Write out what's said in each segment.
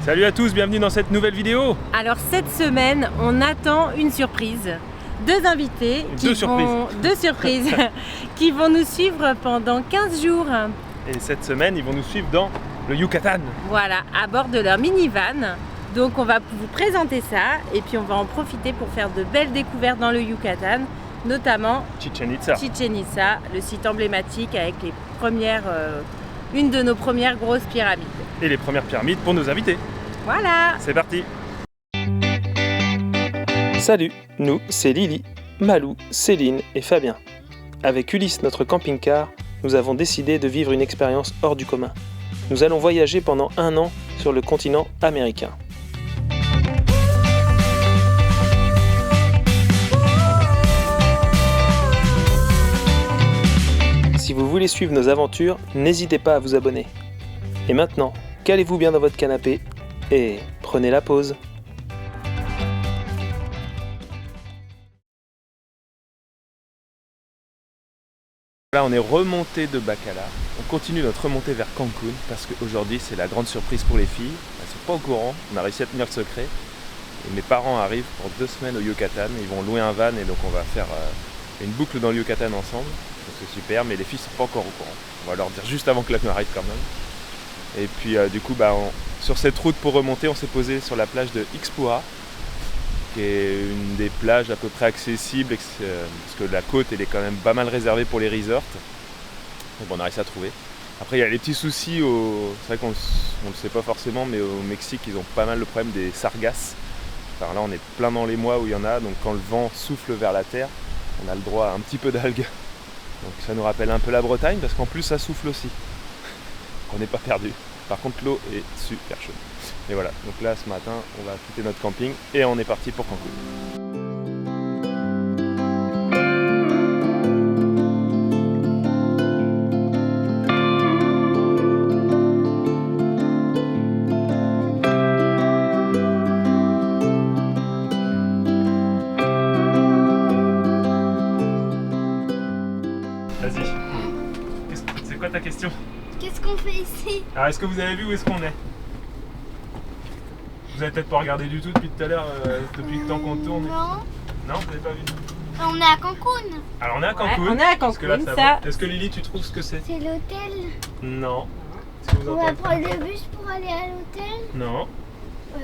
Salut à tous, bienvenue dans cette nouvelle vidéo. Alors cette semaine, on attend une surprise. Deux invités Deux surprises qui vont nous suivre pendant 15 jours. Et cette semaine, ils vont nous suivre dans le Yucatan. Voilà, à bord de leur minivan. Donc on va vous présenter ça et puis on va en profiter pour faire de belles découvertes dans le Yucatan, notamment Chichen Itza. Chichen Itza, le site emblématique avec les premières, une de nos premières grosses pyramides. Et les premières pyramides pour nos invités. Voilà. C'est parti. Salut, nous c'est Lily, Malou, Céline et Fabien. Avec Ulysse, notre camping-car, nous avons décidé de vivre une expérience hors du commun. Nous allons voyager pendant 1 an sur le continent américain. Si vous voulez suivre nos aventures, n'hésitez pas à vous abonner. Et maintenant, calez-vous bien dans votre canapé et prenez la pause. Là, on est remonté de Bacalar. On continue notre remontée vers Cancun parce qu'aujourd'hui, c'est la grande surprise pour les filles. Elles ne sont pas au courant, on a réussi à tenir le secret. Et mes parents arrivent pour 2 semaines au Yucatan. Ils vont louer un van et donc on va faire une boucle dans le Yucatan ensemble. C'est super, mais les filles ne sont pas encore au courant. On va leur dire juste avant que l'avion arrive quand même. Et puis du coup, sur cette route pour remonter, on s'est posé sur la plage de Ixpura, qui est une des plages à peu près accessibles, parce que la côte elle est quand même pas mal réservée pour les resorts. Donc on a réussi à trouver. Après il y a les petits soucis, c'est vrai qu'on ne le sait pas forcément, mais au Mexique ils ont pas mal le problème des sargasses. Alors là on est plein dans les mois où il y en a, donc quand le vent souffle vers la terre, on a le droit à un petit peu d'algues. Donc ça nous rappelle un peu la Bretagne, parce qu'en plus ça souffle aussi. On n'est pas perdu. Par contre l'eau est super chaude. Et voilà, donc là ce matin on va quitter notre camping et on est parti pour Cancun. Vas-y, c'est quoi ta question? Qu'est-ce qu'on fait ici? Alors est-ce que vous avez vu où est-ce qu'on est? Vous avez peut-être pas regardé du tout depuis tout à l'heure, depuis le temps qu'on tourne. Non. Non, vous n'avez pas vu? On est à Cancun. Alors on est à Cancun. Ouais, on est à Parce que là, Cancun, ça ça. va. Est-ce que Lily, tu trouves ce que c'est? C'est l'hôtel. Non. Est-ce que vous On va entendez? prendre le bus pour aller à l'hôtel. Non. Euh,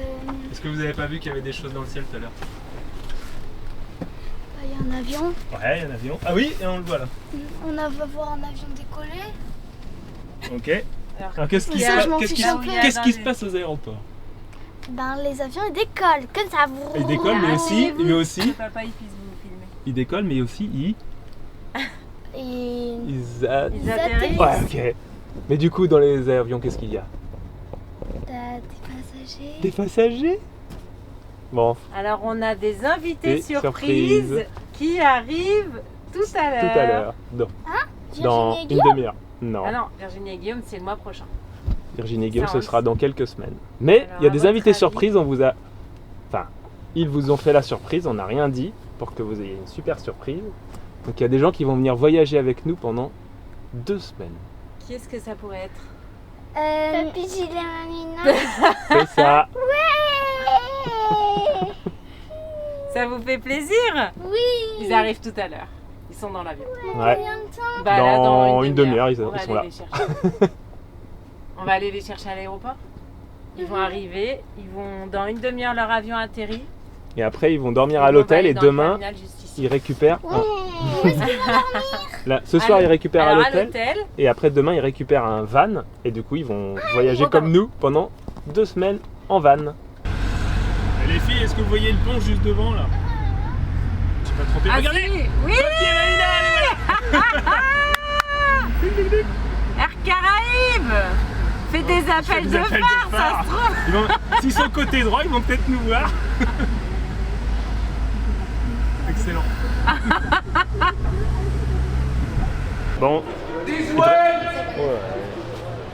Est-ce que vous avez pas vu qu'il y avait des choses dans le ciel tout à l'heure? Il y a un avion. Ouais, il y a un avion. Ah oui, et on le voit là. On va voir un avion décoller. Ok. Alors qu'est-ce qui Ça, je m'en se fiche un peu. qu'est-ce qui se passe aux aéroports? Ben les avions ils décollent comme ça. Ils décollent, mais aussi, Papa, il puisse vous filmer. ils décollent, mais aussi Et ils atterrissent. Ouais, ok. Mais du coup, dans les avions, qu'est-ce qu'il y a? t'as des passagers. Des passagers? Bon, Alors on a des invités Des surprises surprises. qui arrivent tout à l'heure. tout à l'heure. Dans Virginie et une Guillaume. demi-heure. Non. Ah non, Virginie et Guillaume, c'est le mois prochain. Virginie et Guillaume, Ça, ce on sera le dans quelques semaines. Mais Alors, il y a à des votre invités avis surprises, Enfin, ils vous ont fait la surprise, on n'a rien dit pour que vous ayez une super surprise. Donc il y a des gens qui vont venir voyager avec nous pendant 2 semaines. Qui est-ce que ça pourrait être? Papy Gilet Mamina. C'est ça. Ouais. Ça vous fait plaisir? Oui. Ils arrivent tout à l'heure. Ils sont dans l'avion. Ouais. Combien de temps? Bah, là, Dans une demi-heure, ils On va sont aller là. les chercher. On va aller les chercher à l'aéroport. Ils vont arriver, dans une demi-heure leur avion atterrit. Et après, ils vont dormir Et à on va l'hôtel aller et dans le demain, terminal juste ici. ils récupèrent. Ouais. Là, ce soir, ils récupèrent à Alors, l'hôtel. Et après, demain, ils récupèrent un van. Et du coup, ils vont voyager comme nous pendant 2 semaines en van. Et les filles, est-ce que vous voyez le pont juste devant là? Je suis pas trompé. Ah, Regardez! si, oui. Air Caraïbes fait des appels de phare, ça se trouve. S'ils sont côté droit, ils vont peut-être nous voir. Excellent. Bon.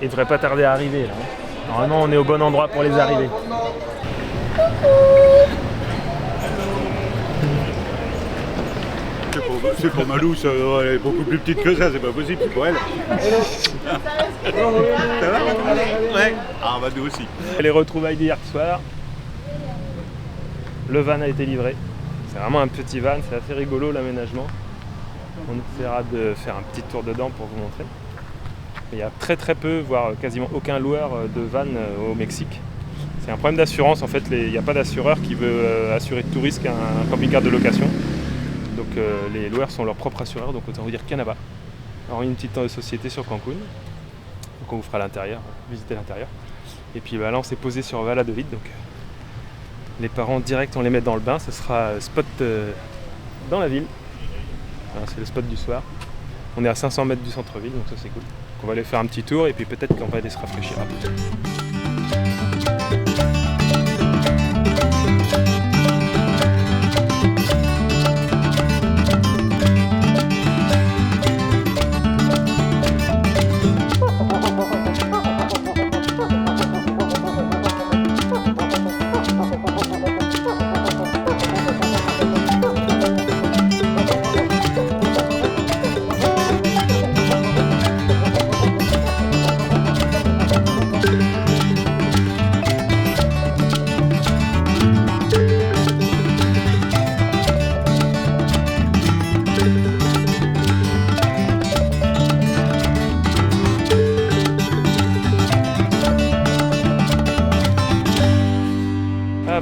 Il devrait pas tarder à arriver là. Normalement, on est au bon endroit pour les arriver. C'est pour Malou, elle est beaucoup plus petite que ça, c'est pas possible, c'est pour elle. Ça va? Ouais. Ah bah nous aussi. Les retrouvailles d'hier soir. Le van a été livré. C'est vraiment un petit van, c'est assez rigolo l'aménagement. On essaiera de faire un petit tour dedans pour vous montrer. Il y a très peu, voire quasiment aucun loueur de van au Mexique. C'est un problème d'assurance en fait, il n'y a pas d'assureur qui veut assurer tout risque à un camping-car de location. Donc les loueurs sont leurs propres assureurs, donc autant vous dire qu'il n'y en a pas. Alors une petite société sur Cancun, donc on vous fera l'intérieur, visiter l'intérieur. Et puis là on s'est posé sur Valladolid, donc les parents direct on les met dans le bain, ce sera spot dans la ville. Voilà, c'est le spot du soir. On est à 500 mètres du centre-ville, donc ça c'est cool. Donc on va aller faire un petit tour et puis peut-être qu'on va aller se rafraîchir après.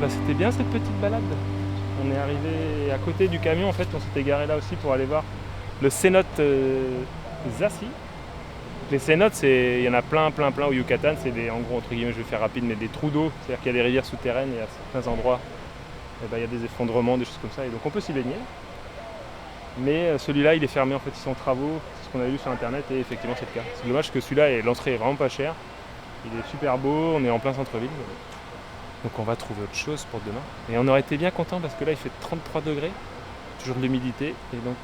C'était bien cette petite balade. On est arrivé à côté du camion, en fait on s'était garé là aussi pour aller voir le cénote Zassi. Les cénotes, il y en a plein au Yucatan, c'est des, en gros entre guillemets je vais faire rapide, mais des trous d'eau, c'est-à-dire qu'il y a des rivières souterraines et à certains endroits il y a des effondrements, des choses comme ça, et donc on peut s'y baigner. Mais celui-là il est fermé, en fait ils sont en travaux, c'est ce qu'on avait vu sur internet et effectivement c'est le cas. C'est dommage que celui-là, l'entrée est vraiment pas chère, il est super beau, on est en plein centre-ville. Donc on va trouver autre chose pour demain. Et on aurait été bien content parce que là il fait 33 degrés, toujours de l'humidité, et donc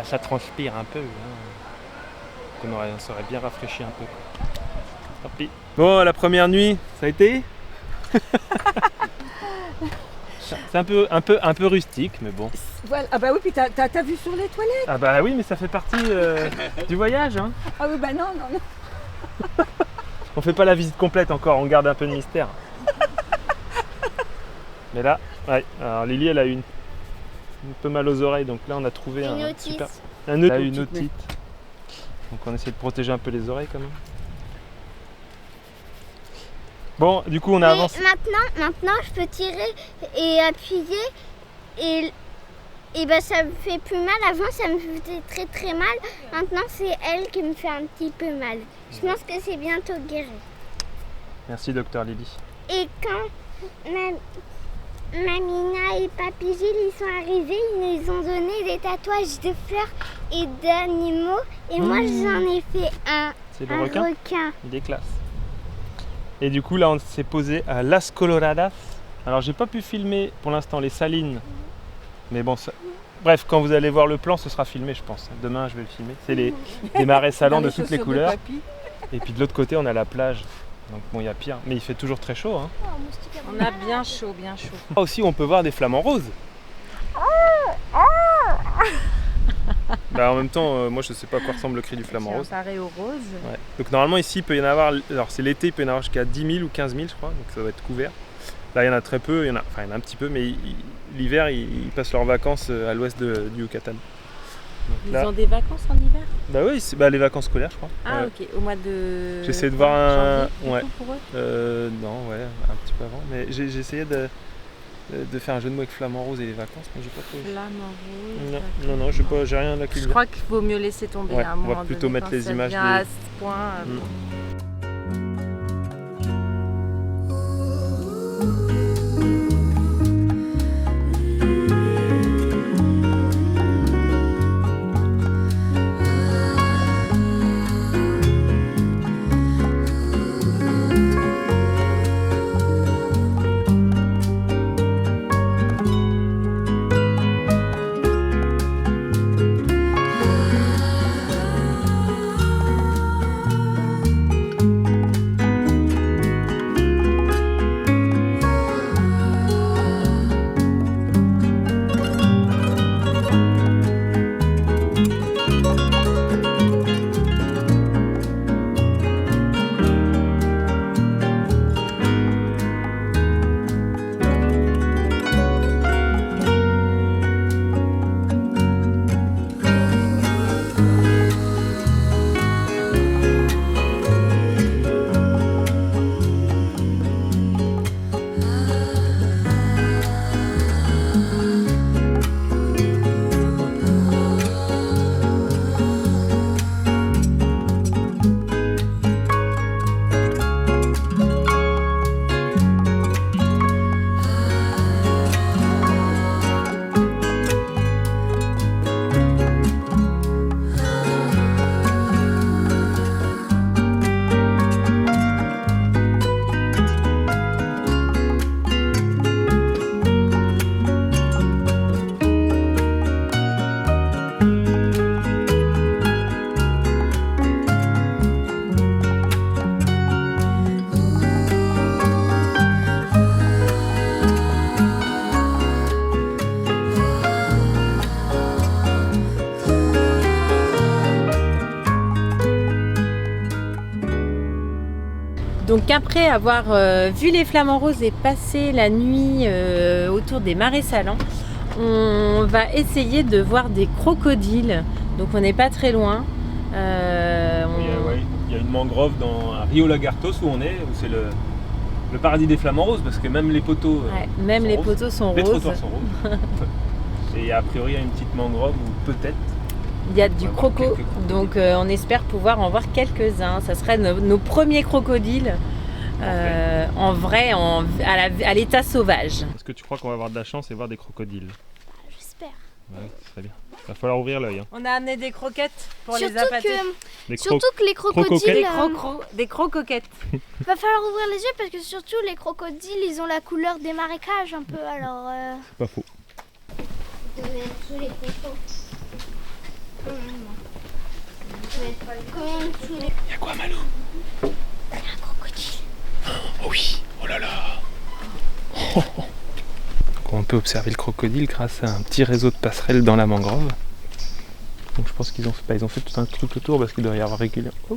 ça transpire un peu. Hein. Donc on serait bien rafraîchi un peu. Tant pis. Bon, la première nuit, ça a été. C'est un peu rustique, mais bon. Voilà. Ah bah oui, puis t'as vu sur les toilettes. Ah bah oui, mais ça fait partie du voyage. Hein. Ah oui, bah non. On fait pas la visite complète encore, on garde un peu de mystère. Mais là, ouais, alors Lily elle a eu un peu mal aux oreilles, donc là on a trouvé Une un otite. super... Elle a eu une otite. Donc on essaie de protéger un peu les oreilles quand même. Bon, du coup on a avancé. Maintenant je peux tirer et appuyer et bah ça me fait plus mal. Avant ça me faisait très mal. Maintenant c'est elle qui me fait un petit peu mal. Je pense que c'est bientôt guéri. Merci docteur Lily. Et quand Mamina et Papy Gilles ils sont arrivés, ils nous ont donné des tatouages de fleurs et d'animaux. Et moi j'en ai fait un. C'est le un requin. Il est classe. Et du coup là on s'est posé à Las Coloradas. Alors j'ai pas pu filmer pour l'instant les salines. Mais bon, bref, quand vous allez voir le plan, ce sera filmé, je pense. Demain, je vais le filmer. C'est des marais salants de toutes les couleurs. Et puis de l'autre côté, on a la plage. Donc bon, il y a pire. Mais il fait toujours très chaud. Hein. On a bien chaud. Là aussi, on peut voir des flamants roses. En même temps, moi, je sais pas à quoi ressemble le cri du flamant rose. Comparé aux roses. Ouais. Donc normalement, ici, il peut y en avoir... Alors c'est l'été, il peut y en avoir jusqu'à 10 000 ou 15 000, je crois. Donc ça va être couvert. Là, il y en a très peu. Il y en a un petit peu, mais l'hiver, ils passent leurs vacances à l'ouest du Yucatan. Donc, Ils là, ont des vacances en hiver? bah oui, les vacances scolaires, je crois. Ah Ouais. ok, au mois de... J'essaie de voir un... janvier, Ouais. du coup, pour eux. Non, ouais, un petit peu avant. Mais j'ai essayé de faire un jeu de mots avec flamant rose et les vacances, mais j'ai pas trouvé. Flamant rose. Non, j'ai rien à la Je culture. crois qu'il vaut mieux laisser tomber Ouais, à un on va moment plutôt donné, mettre quand les ça images vient de- à ce point. Donc après avoir vu les flamants roses et passé la nuit autour des marais salants, on va essayer de voir des crocodiles. Donc on n'est pas très loin. Il y a une mangrove à Rio Lagartos où on est, où c'est le paradis des flamants roses, parce que même les poteaux poteaux sont les roses. trottoirs sont roses. Et a priori il y a une petite mangrove où peut-être il y a du on va voir croco, quelques crocodiles. donc on espère pouvoir en voir quelques-uns. Ça serait nos premiers crocodiles en vrai, à l'état sauvage. Est-ce que tu crois qu'on va avoir de la chance et voir des crocodiles? J'espère. Ouais, ce serait bien. Il va falloir ouvrir l'œil. Hein. On a amené des croquettes pour Surtout les appâter. Surtout que les crocodiles, Des crocoquettes. va falloir ouvrir les yeux parce que surtout les crocodiles, ils ont la couleur des marécages un peu. Alors. C'est pas faux. Je vais mettre sous les poteaux. Il y a quoi, Malou? Un crocodile. Oh oui, oh là là. On peut observer le crocodile grâce à un petit réseau de passerelles dans la mangrove. Donc je pense qu'ils ont fait tout un truc autour parce qu'il doit y avoir régulièrement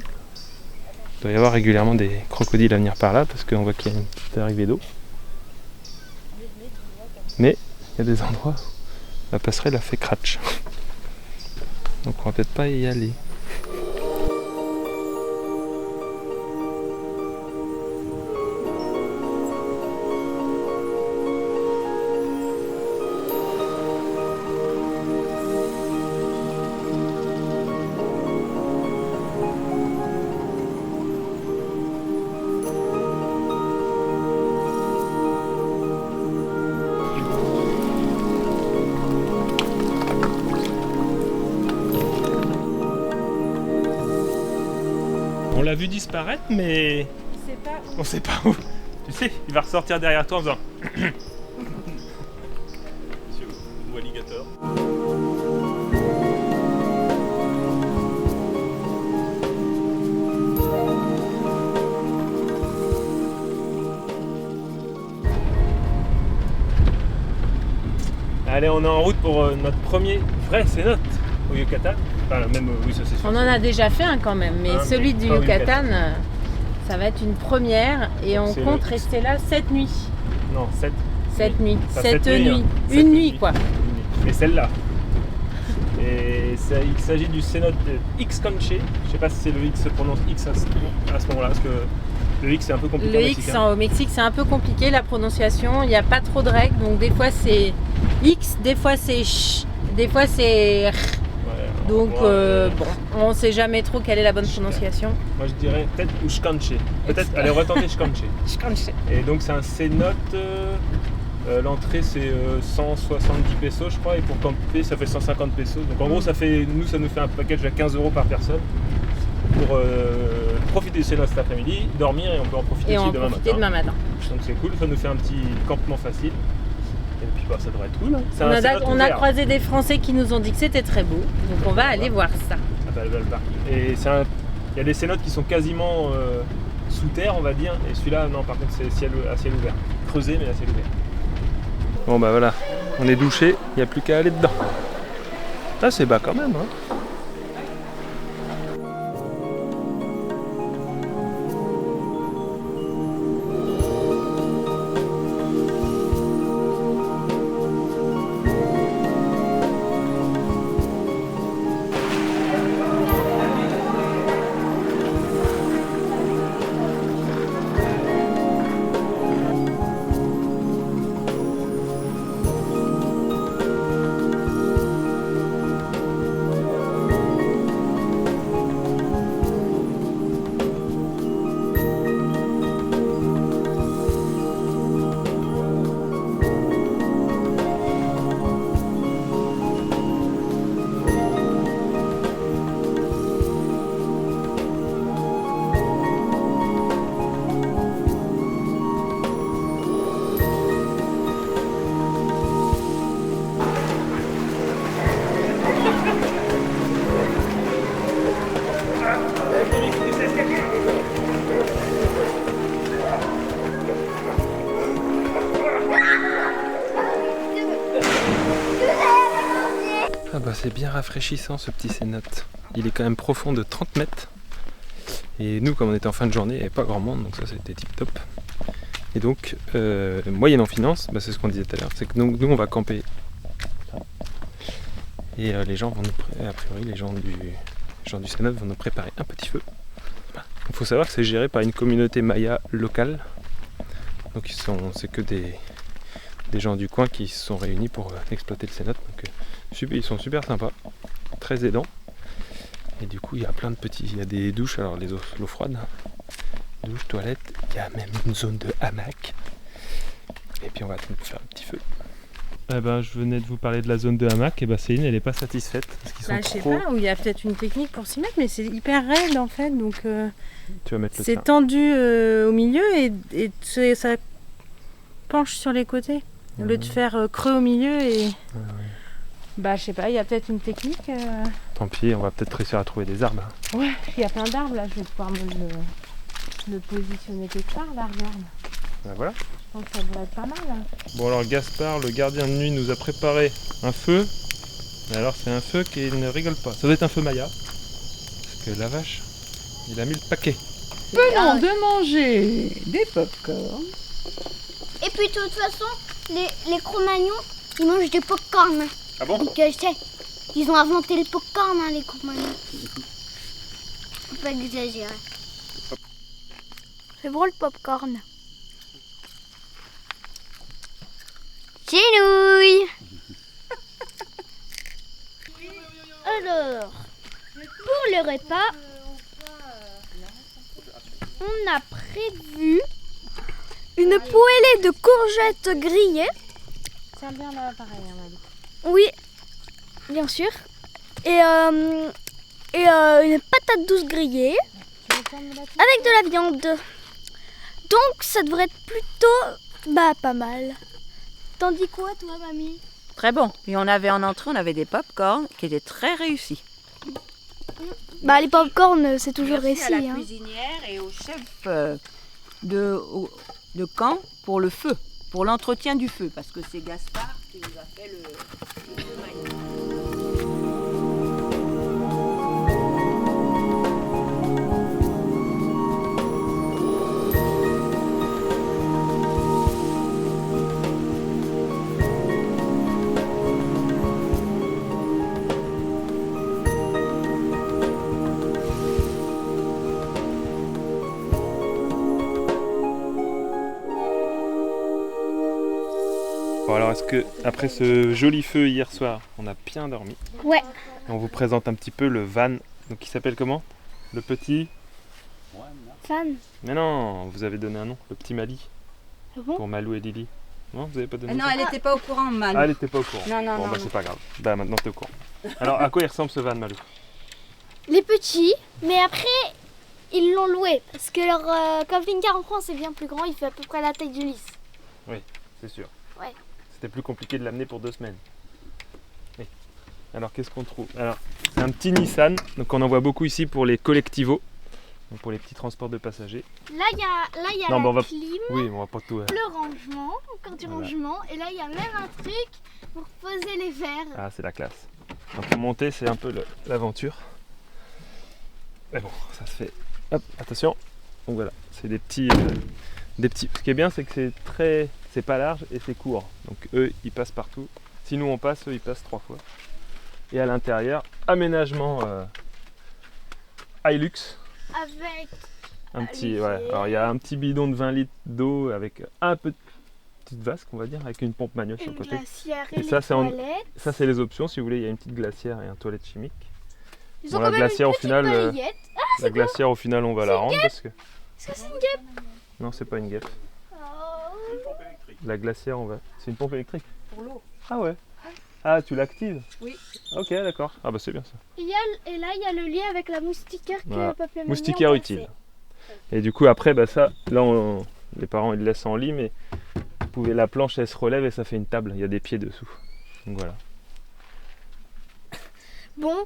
des crocodiles à venir par là parce qu'on voit qu'il y a une petite arrivée d'eau. Mais il y a des endroits où la passerelle a fait cratch. Donc on va peut-être pas y aller. On l'a vu disparaître, mais on sait pas où. Tu sais, il va ressortir derrière toi en faisant ou alligator. Allez, on est en route pour notre premier vrai cénote au Yucatan. Enfin, même, oui, ça c'est sûr. On en a déjà fait un quand même, mais celui du pas au Yucatan, ça va être une première et on C'est compte le- rester là 7 nuits. Non, 7. 7 nuits. Pas 7 sept nuits, nuits. hein. Une Sept nuit quoi. Et celle-là. Et il s'agit du cénote de Xcanche. Je sais pas si le X se prononce X à ce moment-là, parce que le X c'est un peu compliqué. Le en X mexicain. au Mexique c'est un peu compliqué la prononciation, il n'y a pas trop de règles, donc des fois c'est X, des fois c'est ch, des fois c'est r. Ouais, Donc moi, bon, on ne sait jamais trop quelle est la bonne prononciation. moi je dirais peut-être Uxcanche. Peut-être, allez on va tenter Xcanche. Et donc c'est un cénote, l'entrée c'est 170 pesos je crois, et pour camper ça fait 150 pesos. Donc en gros ça nous fait un package à 15 € par personne pour profiter du cénote cet après-midi, dormir et on peut en profiter Et aussi on va demain profiter matin. demain matin. Donc c'est cool, ça nous fait un petit campement facile. Et puis bah, ça devrait être cool. Hein. C'est On un a, cénote on a ouvert. croisé des Français qui nous ont dit que c'était très beau, donc on va aller voir ça. Ah bah, le parking. Et il y a des cénotes qui sont quasiment sous terre, on va dire, et celui-là, non, par contre, c'est à ciel ouvert. Creusé, mais à ciel ouvert. Bon, bah voilà, on est douché, il n'y a plus qu'à aller dedans. Là, c'est bas quand même, hein. Ah bah c'est bien rafraîchissant ce petit cénote. Il est quand même profond de 30 mètres. Et nous, comme on était en fin de journée, il n'y avait pas grand monde, donc ça c'était tip top. Et donc, moyennant finance, c'est ce qu'on disait tout à l'heure, c'est que nous on va camper. Et les gens vont nous, a priori, les gens du Cénote vont nous préparer un petit feu. Il faut savoir que c'est géré par une communauté maya locale. Donc c'est que des gens du coin qui se sont réunis pour exploiter le Cénote. Donc ils sont super sympas, très aidants. Et du coup il y a plein de petits, il y a des douches, alors l'eau froide, douche, toilette, il y a même une zone de hamac. Et puis on va faire un petit feu. Je venais de vous parler de la zone de hamac, et Céline elle est pas satisfaite parce qu'ils sont Je sais trop... pas, ou il y a peut-être une technique pour s'y mettre, mais c'est hyper raide en fait, donc Tu vas mettre le c'est tien. tendu au milieu et ça penche sur les côtés. Au lieu de faire creux au milieu et... je sais pas, il y a peut-être une technique. Tant pis, on va peut-être réussir à trouver des arbres. Ouais, il y a plein d'arbres là, je vais pouvoir le positionner quelque part, là, regarde. Voilà. Je pense que ça devrait être pas mal. Hein. Bon alors Gaspard, le gardien de nuit, nous a préparé un feu. Mais alors c'est un feu qui ne rigole pas. Ça doit être un feu Maya. Parce que la vache, il a mis le paquet. Venons de manger des pop-corn. Et puis de toute façon, les Cro-Magnons, ils mangent du pop-corn. Ah bon? Donc je sais, ils ont inventé le pop-corn, les Cro-Magnons. Faut pas exagérer. C'est bon le pop-corn. Chinouille. Alors, pour le repas, on a prévu une poêlée de courgettes grillées. Tiens bien l'appareil, Marie. Oui, bien sûr. Et une patate douce grillée avec de la viande. Donc ça devrait être plutôt pas mal. T'en dis quoi toi, mamie? Très bon. Et on avait en entrée, on avait des pop-corn qui étaient très réussis. Les pop-corn c'est toujours Merci réussi. à la cuisinière et au chef de camp pour le feu, pour l'entretien du feu, parce que c'est Gaspard qui nous a fait le feu Maya. Bon alors est-ce que après ce joli feu hier soir, on a bien dormi? Ouais. Et on vous présente un petit peu le van. Donc il s'appelle comment? Le petit... Fan. Mais non, vous avez donné un nom, le petit Mali. Ah bon? Pour Malou et Lily. Non, vous avez pas donné Non, ça? elle n'était pas au courant, Mal. Ah, elle était pas au courant. Non, Bon, non. c'est pas grave. Maintenant t'es au courant. Alors à quoi il ressemble ce van, Malou? Les petits, mais après ils l'ont loué parce que leur camping-car en France est bien plus grand, il fait à peu près la taille d'Ulysse. C'est sûr. Ouais. C'était plus compliqué de l'amener pour 2 semaines. Oui. Alors qu'est-ce qu'on trouve? Alors c'est un petit Nissan, donc on en voit beaucoup ici pour les collectivos, donc pour les petits transports de passagers. Là il y a Non, la mais on va- clim, Oui, on va pas tout. le rangement, encore du Voilà. rangement, et là il y a même un truc pour poser les verres. Ah, c'est la classe. Donc pour monter, c'est un peu l'aventure. Mais bon, ça se fait. Hop, attention. Donc voilà, c'est des petits. Ce qui est bien, c'est que c'est pas large et c'est court. Donc eux, ils passent partout. Si nous on passe, eux ils passent 3 fois. Et à l'intérieur, aménagement Hilux. Avec Un petit, Lucier. ouais. Alors il y a un petit bidon de 20 litres d'eau avec un petite vasque, on va dire, avec une pompe manuelle sur une le côté. glacière Et et, ça, les c'est en- toilettes. Ça c'est les options, si vous voulez, il y a une petite glacière et un toilette chimique. Ils Bon, ont la quand même glacière, une au petite final, balayette. La glacière au final on va la rendre parce que... Est-ce que c'est une guêpe? Non, c'est pas une guêpe. Oh. La glacière on va... C'est une pompe électrique. Pour l'eau. Ah ouais. Ah, tu l'actives? Oui. Ok, d'accord. Ah bah c'est bien ça. Et là il y a le lien avec la moustiquaire que Voilà. papa et mamie Moustiquaire ont utile. passé. Et du coup après, bah ça, là les parents ils le laissent en lit, mais vous pouvez, la planche elle se relève et ça fait une table, il y a des pieds dessous. Donc voilà. Bon,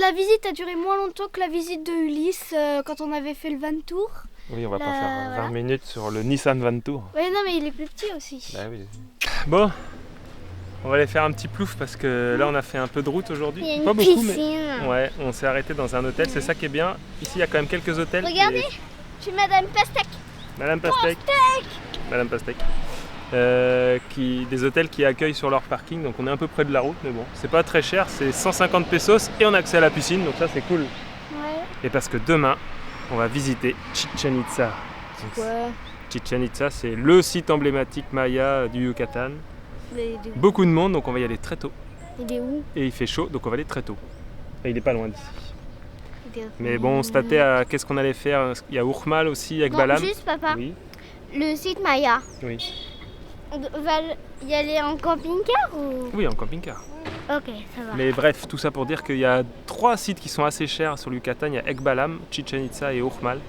la visite a duré moins longtemps que la visite de Ulysse quand on avait fait le van tour. Oui, on va pas Là, faire 20 voilà. minutes sur le Nissan Van Tour. Ouais, non, mais il est plus petit aussi. Bah oui. Bon, On va aller faire un petit plouf parce que là on a fait un peu de route aujourd'hui. Il y a une Pas beaucoup, piscine. mais ouais, on s'est arrêté dans un hôtel. C'est ça qui est bien. Ici il y a quand même quelques hôtels. Regardez, je suis Madame Pastèque. Madame Pastèque. Madame Pastèque. Des hôtels qui accueillent sur leur parking. Donc on est un peu près de la route, mais bon, c'est pas très cher. C'est 150 pesos et on a accès à la piscine. Donc ça c'est cool. Ouais. Et parce que demain on va visiter Chichen Itza. Ouais. Chichen Itza, c'est le site emblématique maya du Yucatan. Beaucoup de monde, donc on va y aller très tôt. Il est où? Et il fait chaud, donc on va aller très tôt. Et il est pas loin d'ici. Il est... Mais bon, on se tâtait à qu'est-ce qu'on allait faire. Il y a Urmal aussi, avec Non, Balam. juste papa, Oui, le site Maya. oui. On va y aller en camping-car ou... Oui, en camping-car. Ok, ça va. Mais bref, tout ça pour dire qu'il y a 3 sites qui sont assez chers sur le Yucatan. Il y a Ekbalam, Chichen Itza et Urmal.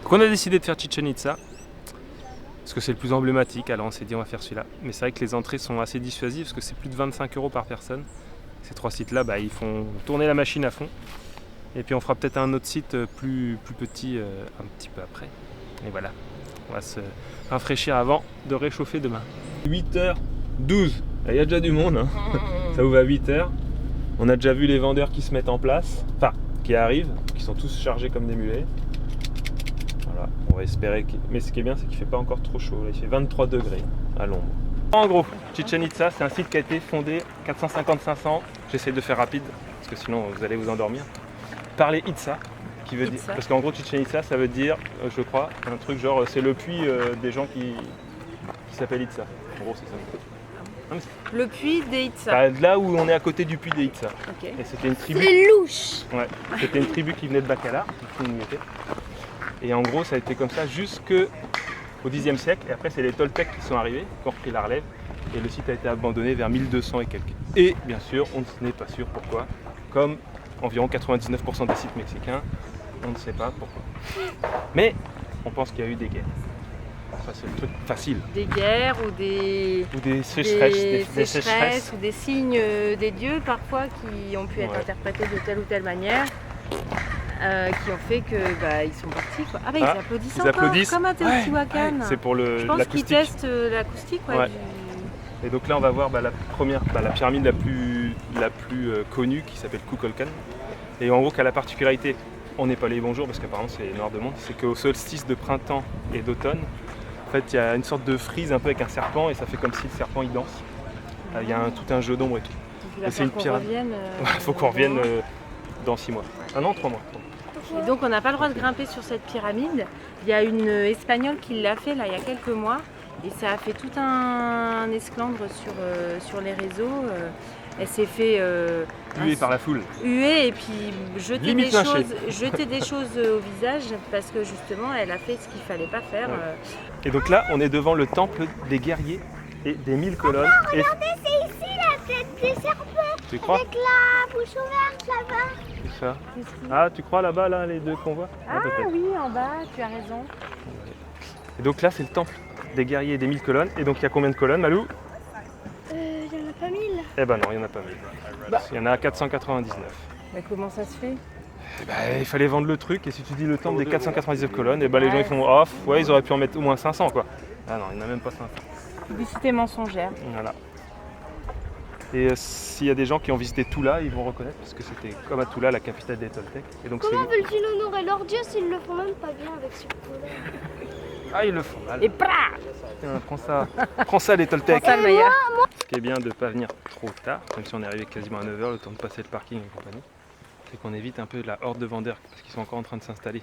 Donc on a décidé de faire Chichen Itza. Parce que c'est le plus emblématique, alors on s'est dit on va faire celui-là. Mais c'est vrai que les entrées sont assez dissuasives parce que c'est plus de 25 € par personne. Ces 3 sites-là, ils font tourner la machine à fond. Et puis on fera peut-être un autre site plus petit un petit peu après. Et voilà, on va se rafraîchir avant de réchauffer demain. 8h12, il y a déjà du monde, hein. Ça ouvre à 8h. On a déjà vu les vendeurs qui se mettent en place, enfin qui arrivent, qui sont tous chargés comme des mulets. Voilà, on va espérer mais ce qui est bien, c'est qu'il ne fait pas encore trop chaud. Là, il fait 23 degrés à l'ombre. En gros, Chichen Itza, c'est un site qui a été fondé 450-500. J'essaie de faire rapide, parce que sinon vous allez vous endormir. Par les Itza, qui veut dire... Parce qu'en gros, Chichen Itza, ça veut dire, je crois, un truc genre, c'est le puits des gens qui s'appelle Itza. En gros, c'est ça. Non, mais Le puits des Itza. là où on est à côté du puits des Itza. Ok. Et c'était une tribu. C'est louche. Ouais, c'était une tribu qui venait de Bacalar, et en gros ça a été comme ça jusqu'au Xe siècle, et après c'est les Toltecs qui sont arrivés, qui ont repris la relève, et le site a été abandonné vers 1200 et quelques. Et bien sûr, on n'est pas sûr pourquoi, comme environ 99% des sites mexicains, on ne sait pas pourquoi. Mais on pense qu'il y a eu des guerres. Ça c'est le truc facile. Des guerres ou des sécheresses, des sécheresses ou des signes des dieux parfois qui ont pu être Ouais. interprétés de telle ou telle manière, qui ont fait que ils sont partis quoi. Ah bah ils Ah, applaudissent ils encore applaudissent. comme à Teotihuacan. C'est pour Je pense qu'ils l'acoustique. testent l'acoustique Ouais. Et donc là on va voir la pyramide la plus connue qui s'appelle Kukulkan. Et en gros qui a la particularité, on n'est pas les bons jours parce qu'apparemment c'est noir de monde, c'est qu'au solstice de printemps et d'automne, en fait il y a une sorte de frise un peu avec un serpent et ça fait comme si le serpent il danse. Il y a tout un jeu d'ombre et tout. Donc, il va Et c'est falloir une qu'on pyramide. revienne, Il faut qu'on revienne dans 6 mois. Un an, 3 mois. Et donc on n'a pas le droit de grimper sur cette pyramide. Il y a une Espagnole qui l'a fait là il y a quelques mois et ça a fait tout un esclandre sur les réseaux. Elle s'est fait Huée par la foule. huer et puis jeter Limite des choses au visage parce que justement elle a fait ce qu'il fallait pas faire. Ouais. Et donc là on est devant le temple des guerriers et des 1000 colonnes. Regardez, c'est ici la tête des serpents. Tu crois? Avec la bouche ouverte là-bas. C'est ça. Ah, tu crois là-bas, là, les deux qu'on voit? Ah peut-être. oui, en bas, tu as raison. Et donc là, c'est le temple des guerriers et des 1000 colonnes. Et donc il y a combien de colonnes, Malou? Il n'y en a pas 1000. Eh ben non, il n'y en a pas 1000. Il y en a 499. Mais comment ça se fait? Eh ben, il fallait vendre le truc, et si tu dis le temple des 499 colonnes, et ben les gens ils font off, ouais, ils auraient pu en mettre au moins 500 quoi. Ah non, il n'y en a même pas 500. Publicité mensongère. Voilà. Et s'il y a des gens qui ont visité Tula, ils vont reconnaître parce que c'était comme à Tula, la capitale des Toltecs. Et donc Comment veulent-ils honorer leur dieu s'ils le font même pas bien avec ce pot-là? Ah, ils le font mal. Et pra! Tiens, prends ça les Toltecs. Ça, le Maya. Ce qui est bien de ne pas venir trop tard, même si on est arrivé quasiment à 9h, le temps de passer le parking et compagnie, c'est qu'on évite un peu la horde de vendeurs parce qu'ils sont encore en train de s'installer.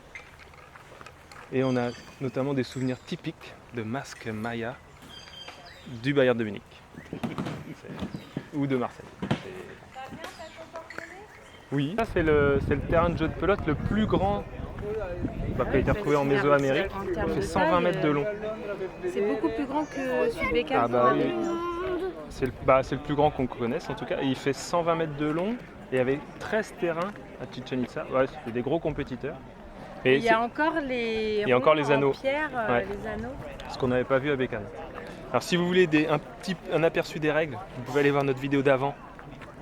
Et on a notamment des souvenirs typiques de masques Maya du Bayern de Munich ou de Marseille. Oui, ça c'est le terrain de jeu de pelote le plus grand qui a été retrouvé en Mésoamérique. Il fait 120 mètres de long. C'est beaucoup plus grand que celui de Beckham. Ah bah oui. C'est le plus grand qu'on connaisse en tout cas. Et il fait 120 mètres de long et il y avait 13 terrains à Chichen Itza. Ouais, c'était des gros compétiteurs. Et il y a encore les, et encore les ronds anneaux. en pierre, Ouais. les anneaux. Ce qu'on n'avait pas vu à Bécane. Alors si vous voulez un aperçu des règles, vous pouvez aller voir notre vidéo d'avant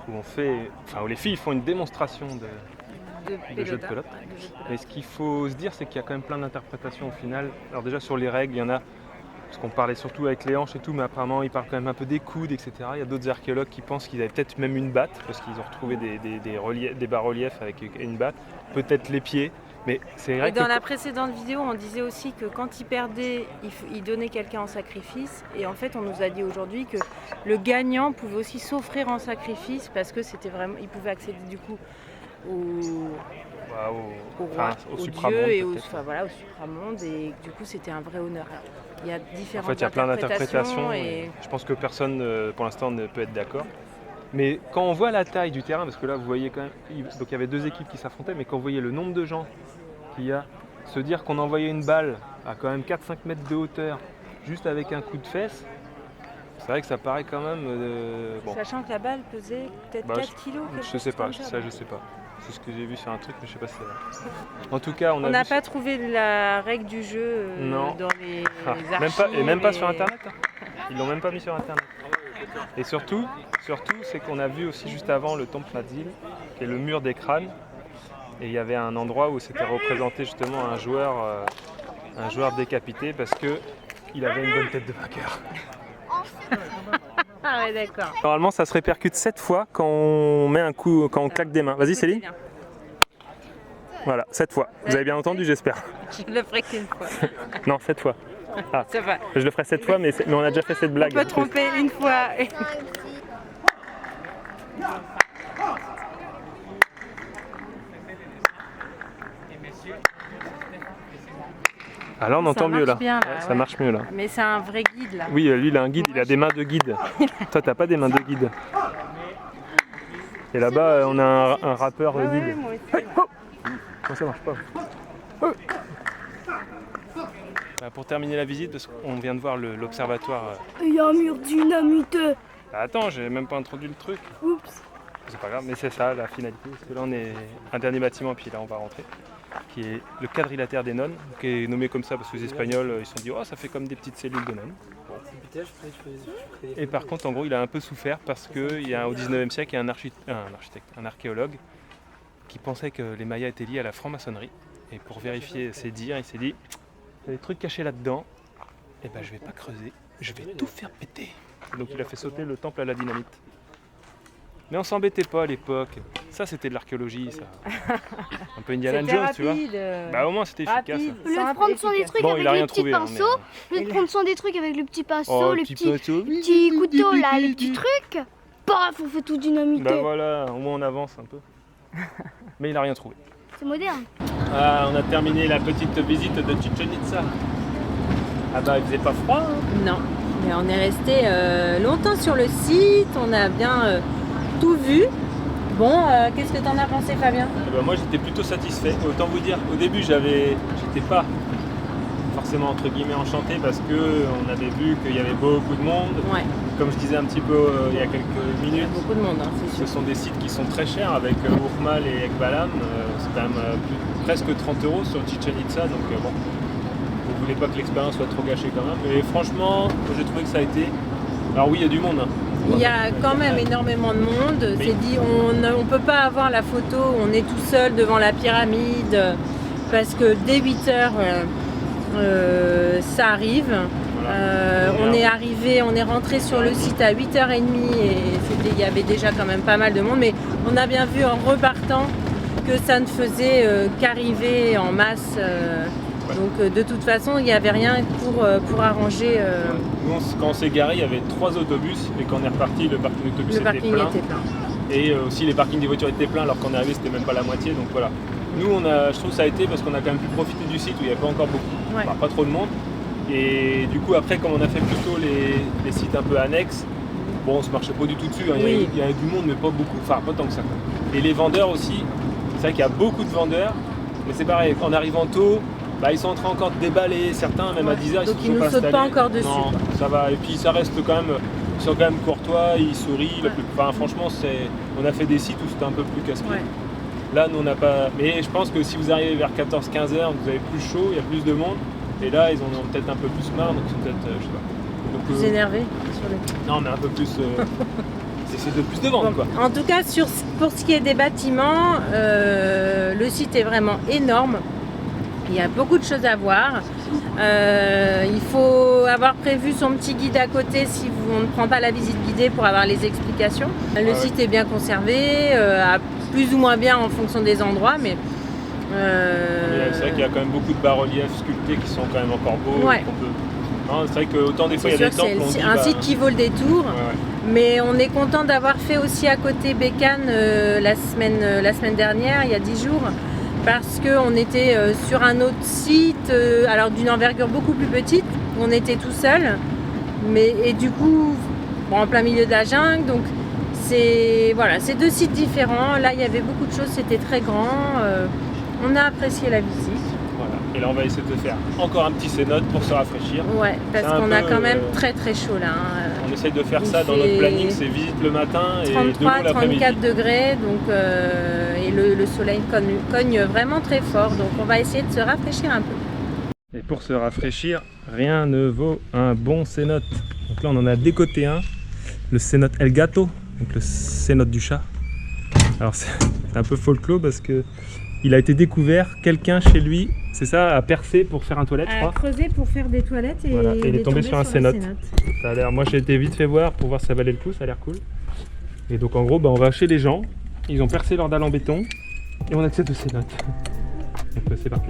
où les filles font une démonstration de jeu de pelote. Mais ce qu'il faut se dire, c'est qu'il y a quand même plein d'interprétations au final. Alors déjà sur les règles, il y en a parce qu'on parlait surtout avec les hanches et tout, mais apparemment ils parlent quand même un peu des coudes, etc. Il y a d'autres archéologues qui pensent qu'ils avaient peut-être même une batte, parce qu'ils ont retrouvé des bas-reliefs avec une batte, peut-être les pieds, mais c'est vrai Et que... dans la précédente vidéo, on disait aussi que quand ils perdaient, ils donnaient quelqu'un en sacrifice. Et en fait, on nous a dit aujourd'hui que le gagnant pouvait aussi s'offrir en sacrifice parce que c'était vraiment, il pouvait accéder du coup au roi, au dieu et au supramonde. Et du coup, c'était un vrai honneur. Alors, il y a différentes En fait, il y a plein d'interprétations et je pense que personne, pour l'instant, ne peut être d'accord. Mais quand on voit la taille du terrain, parce que là, vous voyez quand même, donc il y avait 2 équipes qui s'affrontaient, mais quand vous voyez le nombre de gens qu'il y a, se dire qu'on envoyait une balle à quand même 4-5 mètres de hauteur, juste avec un coup de fesse, c'est vrai que ça paraît quand même... bon. Sachant que la balle pesait peut-être 4 kilos. Je sais pas, ça je sais pas. C'est ce que j'ai vu sur un truc, mais je sais pas si c'est vrai. En tout cas, on n'a pas trouvé la règle du jeu dans les archives. Même pas sur Internet. Hein. Ils l'ont même pas mis sur Internet. Et surtout, c'est qu'on a vu aussi juste avant le temple Mazil, qui est le mur des crânes. Et il y avait un endroit où c'était représenté justement un joueur décapité parce qu'il avait une bonne tête de vainqueur. Ah ouais, d'accord. Normalement, ça se répercute 7 fois quand on met un coup, quand on claque des mains. Vas-y, Céline. Voilà, 7 fois. Vous avez bien entendu, j'espère. Je le ferai qu'une fois. Non, 7 fois. Ah, Ça va. je le ferai 7 fois, mais on a déjà fait cette blague. On peut tromper une fois. Ah là, on entend mieux là. Bien, Ça marche mieux là. Mais c'est un vrai guide là. Oui, lui il a un guide, il a des mains de guide. Toi, t'as pas des mains de guide. Et là-bas, on a un rappeur guide. Ouais, moi aussi. Comment ça marche pas? Pour terminer la visite, parce qu'on vient de voir l'observatoire. Il y a un mur dynamité. Attends, j'ai même pas introduit le truc. Oups. C'est pas grave, mais c'est ça la finalité. Parce que là, on est un dernier bâtiment, puis là, on va rentrer. Qui est le quadrilatère des nonnes, qui est nommé comme ça parce que les Espagnols ils se sont dit oh ça fait comme des petites cellules de nonnes. Et par contre en gros il a un peu souffert parce qu'il y a au 19e siècle il y a un archéologue qui pensait que les Mayas étaient liés à la franc-maçonnerie et pour vérifier ses dires il s'est dit il y a des trucs cachés là-dedans, et ben je vais pas creuser, je vais tout faire péter. Donc il a fait sauter le temple à la dynamite. Mais on s'embêtait pas à l'époque. Ça, c'était de l'archéologie, ça. Un peu Indiana Jones, tu vois. Bah au moins, c'était efficace. Au lieu de prendre soin des trucs avec le petit pinceau, au lieu de prendre soin des trucs avec le petit pinceau, le petit couteau là, les petits trucs, paf, on fait tout dynamiter. Bah voilà, au moins on avance un peu. Mais il a rien trouvé. C'est moderne. Ah, on a terminé la petite visite de Chichen Itza. Ah bah il faisait pas froid, hein. Non, mais on est resté longtemps sur le site, on a bien tout vu. Bon, qu'est-ce que t'en as pensé, Fabien? Moi j'étais plutôt satisfait. Autant vous dire, au début j'étais pas forcément entre guillemets enchanté parce qu'on avait vu qu'il y avait beaucoup de monde. Ouais. Comme je disais un petit peu il y a quelques Il y minutes, a beaucoup de monde, hein, c'est sûr. ce sont des sites qui sont très chers avec Urmal et Ekbalam. C'est quand même presque 30 € sur Chichen Itza, donc bon, vous voulez pas que l'expérience soit trop gâchée quand même. Mais franchement, j'ai trouvé que ça a été... Alors oui, il y a du monde. Hein. Il y a quand même énormément de monde. Oui. C'est dit, on ne peut pas avoir la photo où on est tout seul devant la pyramide parce que dès 8h, ça arrive. Voilà. On est rentré sur le site à 8h30 et il y avait déjà quand même pas mal de monde. Mais on a bien vu en repartant que ça ne faisait qu'arriver en masse. Donc de toute façon, il n'y avait rien pour arranger. Nous, quand on s'est garé, il y avait 3 autobus et quand on est reparti, le parking d'autobus était plein. Et aussi les parkings des voitures étaient pleins alors qu'on est arrivé, c'était même pas la moitié. Donc voilà. Nous, je trouve que ça a été parce qu'on a quand même pu profiter du site où il n'y avait pas encore beaucoup, ouais. Pas trop de monde. Et du coup, après, comme on a fait plutôt les sites un peu annexes, bon, on se marchait pas du tout dessus. Hein. Oui. Il y a du monde, mais pas beaucoup. Enfin, pas tant que ça. Et les vendeurs aussi, c'est vrai qu'il y a beaucoup de vendeurs. Mais c'est pareil, en arrivant tôt, ils sont en train encore de déballer, certains même à 10h. Donc ils ne sautent pas encore dessus. Non, ça va. Et puis ça reste quand même, ils sont quand même courtois, ils sourient. Ouais. Enfin, franchement, on a fait des sites où c'était un peu plus casse-pied. Ouais. Là, nous on n'a pas. Mais je pense que si vous arrivez vers 14-15h, vous avez plus chaud, il y a plus de monde. Et là, ils en ont peut-être un peu plus marre, donc ils sont peut-être, je sais pas. Donc, plus énervés sur les... Non, mais un peu plus. C'est de plus de vente, quoi. En tout cas, pour ce qui est des bâtiments, le site est vraiment énorme. Il y a beaucoup de choses à voir. Il faut avoir prévu son petit guide à côté si on ne prend pas la visite guidée pour avoir les explications. Le site est bien conservé, plus ou moins bien en fonction des endroits, mais c'est vrai qu'il y a quand même beaucoup de bas-reliefs sculptés qui sont quand même encore beaux. Ouais. C'est vrai que autant des fois il y a des temples, on dit, c'est un site qui vaut le détour. Ouais. Mais on est content d'avoir fait aussi à côté Bécane la semaine dernière, il y a 10 jours, parce qu'on était sur un autre site, alors d'une envergure beaucoup plus petite, on était tout seul, et du coup en plein milieu de la jungle, donc c'est deux sites différents. Là il y avait beaucoup de choses, c'était très grand, on a apprécié la visite. Voilà. Et là on va essayer de faire encore un petit cénote pour se rafraîchir. Ouais, parce qu'on a quand même très très chaud là. On essaye de faire ça dans notre planning, c'est visite le matin et 33-34 degrés, donc, et le soleil cogne vraiment très fort, donc on va essayer de se rafraîchir un peu. Et pour se rafraîchir, rien ne vaut un bon cénote. Donc là on en a décoté un, le cénote El Gato, donc le cénote du chat. Alors c'est un peu folklore parce que il a été découvert, quelqu'un chez lui, c'est ça, a percé pour faire un toilette, je crois. Creuser pour faire des toilettes et, voilà. Et il est tombé sur un cénote. Ça a l'air, moi j'ai été vite fait voir pour voir si ça valait le coup, ça a l'air cool. Et donc en gros, on va chez les gens, ils ont percé leur dalle en béton et on accède au cénote. Donc c'est parti.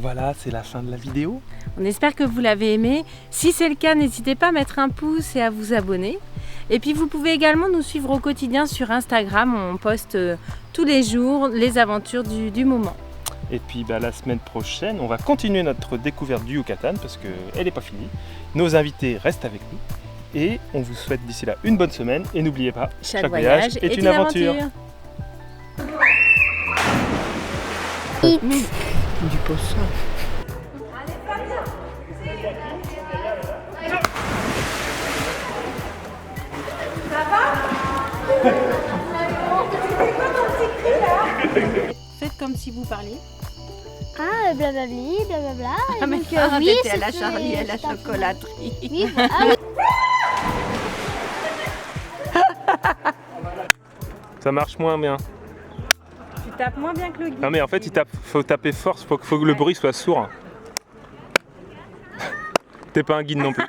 Voilà, c'est la fin de la vidéo. On espère que vous l'avez aimé. Si c'est le cas, n'hésitez pas à mettre un pouce et à vous abonner. Et puis vous pouvez également nous suivre au quotidien sur Instagram. On poste tous les jours les aventures du moment. Et puis la semaine prochaine, on va continuer notre découverte du Yucatan parce qu'elle n'est pas finie. Nos invités restent avec nous. Et on vous souhaite d'ici là une bonne semaine. Et n'oubliez pas, chaque voyage est une aventure. Du poisson. Faites comme si vous parliez. Ah, blablabli, blablabla. Ah, mais donc, oui, c'était à la Charlie, à la c'est un peu- chocolaterie. Oui, ah oui. Ça marche moins bien. Tu tapes moins bien que le guide. Non mais en fait, faut taper fort, faut que le bruit soit sourd. T'es pas un guide non plus.